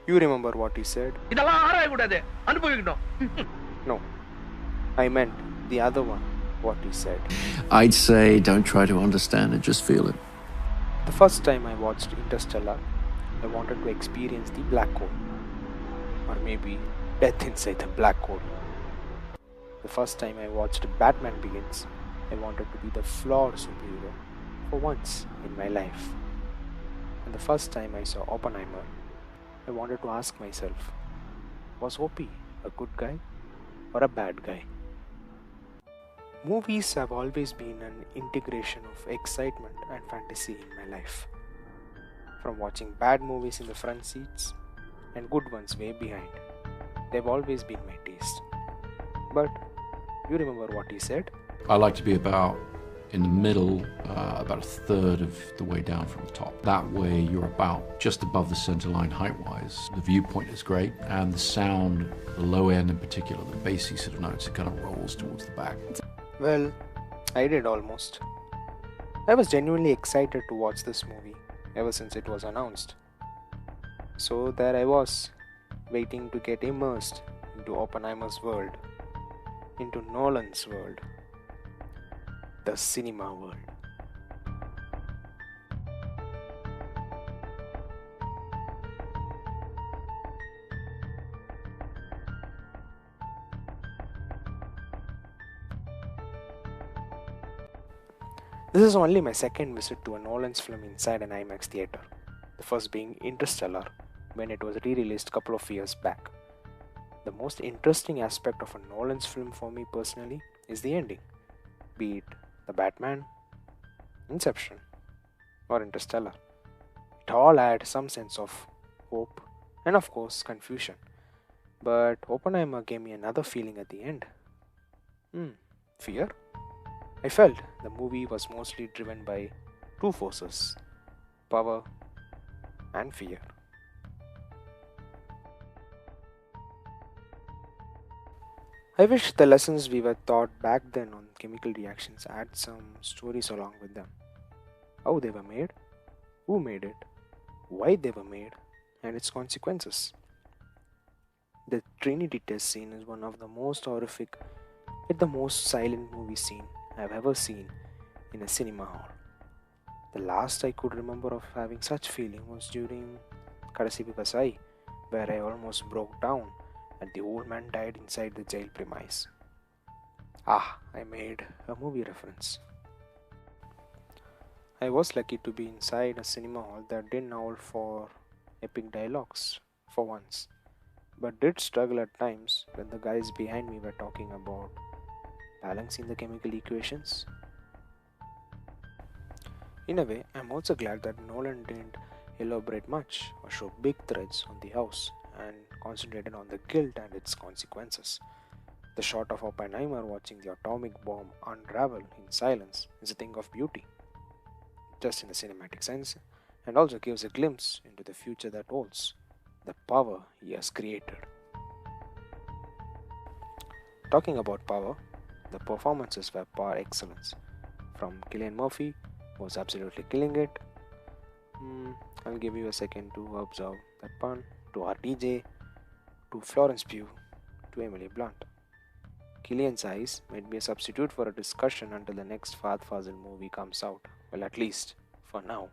You remember what he said? No, I meant the other one, what he said. I'd say don't try to understand it, just feel it. The first time I watched Interstellar, I wanted to experience the black hole. Or maybe death inside the black hole. The first time I watched Batman Begins, I wanted to be the flawed superhero for once in my life. And the first time I saw Oppenheimer, I wanted to ask myself, was OP a good guy or a bad guy? Movies have always been an integration of excitement and fantasy in my life. From watching bad movies in the front seats and good ones way behind, they've always been my taste. But you remember what he said? I like to be about in the middle, about a third of the way down from the top. That way you're about just above the center line height-wise. The viewpoint is great, and the sound, the low end in particular, the bassy sort of notes, it kind of rolls towards the back. Well, I did almost. I was genuinely excited to watch this movie ever since it was announced. So there I was, waiting to get immersed into Oppenheimer's world, into Nolan's world, the cinema world. This is only my second visit to a Nolan's film inside an IMAX theater, the first being Interstellar when it was re-released a couple of years back. The most interesting aspect of a Nolan's film for me personally is the ending, be it The Batman, Inception, or Interstellar. It all had some sense of hope and of course confusion. But Oppenheimer gave me another feeling at the end. Fear? I felt the movie was mostly driven by two forces, power and fear. I wish the lessons we were taught back then on chemical reactions had some stories along with them. How they were made, who made it, why they were made, and its consequences. The Trinity test scene is one of the most horrific yet the most silent movie scene I've ever seen in a cinema hall. The last I could remember of having such feeling was during Kadasi Pikasai, where I almost broke down and the old man died inside the jail premise. I made a movie reference. I was lucky to be inside a cinema hall that didn't howl for epic dialogues for once, but did struggle at times when the guys behind me were talking about balancing the chemical equations. In a way, I'm also glad that Nolan didn't elaborate much or show big threads on the house and concentrated on the guilt and its consequences. The shot of Oppenheimer watching the atomic bomb unravel in silence is a thing of beauty, just in the cinematic sense, and also gives a glimpse into the future that holds, the power he has created. Talking about power, the performances were par excellence. From Cillian Murphy, who was absolutely killing it. I'll give you a second to observe that pun. To RTJ, to Florence Pugh, to Emily Blunt. Cillian's eyes might be a substitute for a discussion until the next Fahd Fazil movie comes out. Well, at least for now.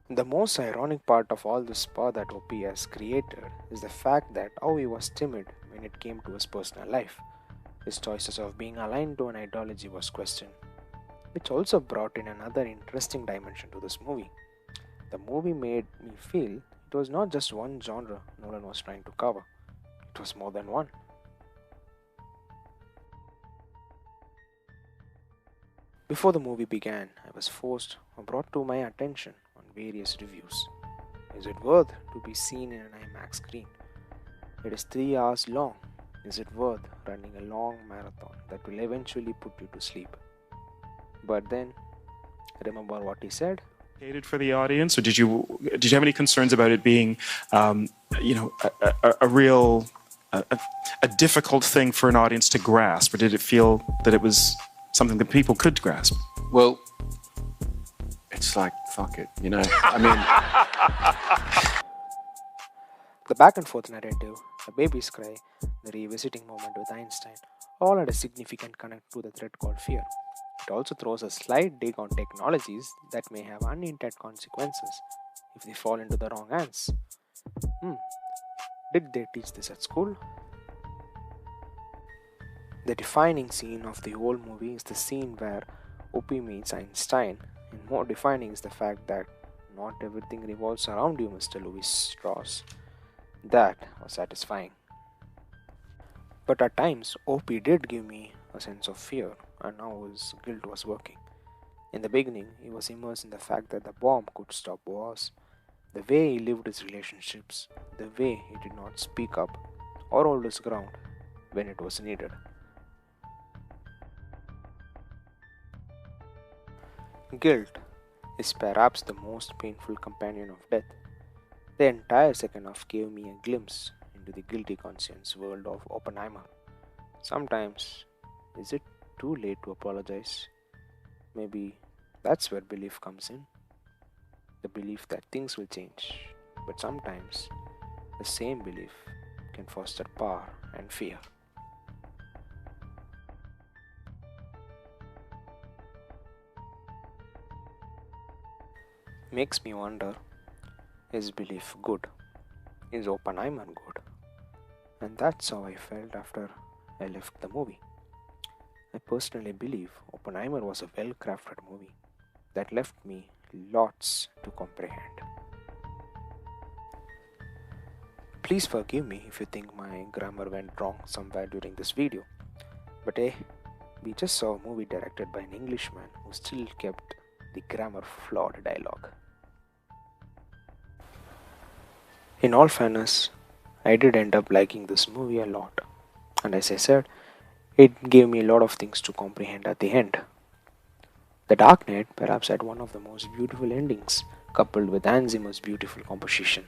The most ironic part of all this power that OP has created is the fact that how he was timid when it came to his personal life. His choices of being aligned to an ideology was questioned, which also brought in another interesting dimension to this movie. The movie made me feel it was not just one genre Nolan was trying to cover, it was more than one. Before the movie began, I was forced or brought to my attention on various reviews. Is it worth to be seen in an IMAX screen? It is 3 hours long. Is it worth running a long marathon that will eventually put you to sleep? But then, remember what he said? For the audience, or did you have any concerns about it being, a real difficult thing for an audience to grasp, or did it feel that it was something that people could grasp? Well, it's like, fuck it, I mean... The back and forth narrative, the baby's cry, the revisiting moment with Einstein, all had a significant connect to the thread called fear. It also throws a slight dig on technologies that may have unintended consequences if they fall into the wrong hands. Hmm, did they teach this at school? The defining scene of the whole movie is the scene where Opie meets Einstein, and more defining is the fact that not everything revolves around you, Mr. Louis Strauss. That was satisfying. But at times, Opie did give me a sense of fear, and now his guilt was working. In the beginning, he was immersed in the fact that the bomb could stop wars, the way he lived his relationships, the way he did not speak up or hold his ground when it was needed. Guilt is perhaps the most painful companion of death. The entire second half gave me a glimpse into the guilty conscience world of Oppenheimer. Sometimes, is it too late to apologize? Maybe that's where belief comes in. The belief that things will change. But sometimes, the same belief can foster power and fear. Makes me wonder, is belief good? Is Oppenheimer good? And that's how I felt after I left the movie. I personally believe Oppenheimer was a well crafted movie that left me lots to comprehend. Please forgive me if you think my grammar went wrong somewhere during this video. But we just saw a movie directed by an Englishman who still kept the grammar flawed dialogue. In all fairness, I did end up liking this movie a lot. And as I said, it gave me a lot of things to comprehend at the end. The Dark Knight perhaps had one of the most beautiful endings, coupled with Hans Zimmer's beautiful composition,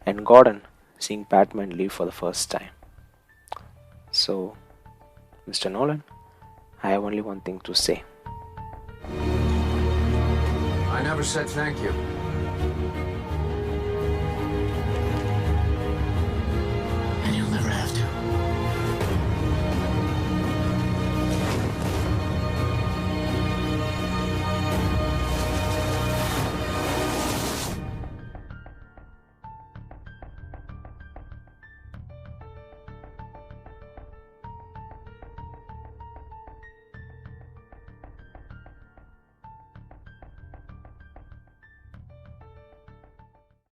and Gordon seeing Batman leave for the first time. So, Mr. Nolan, I have only one thing to say. I never said thank you.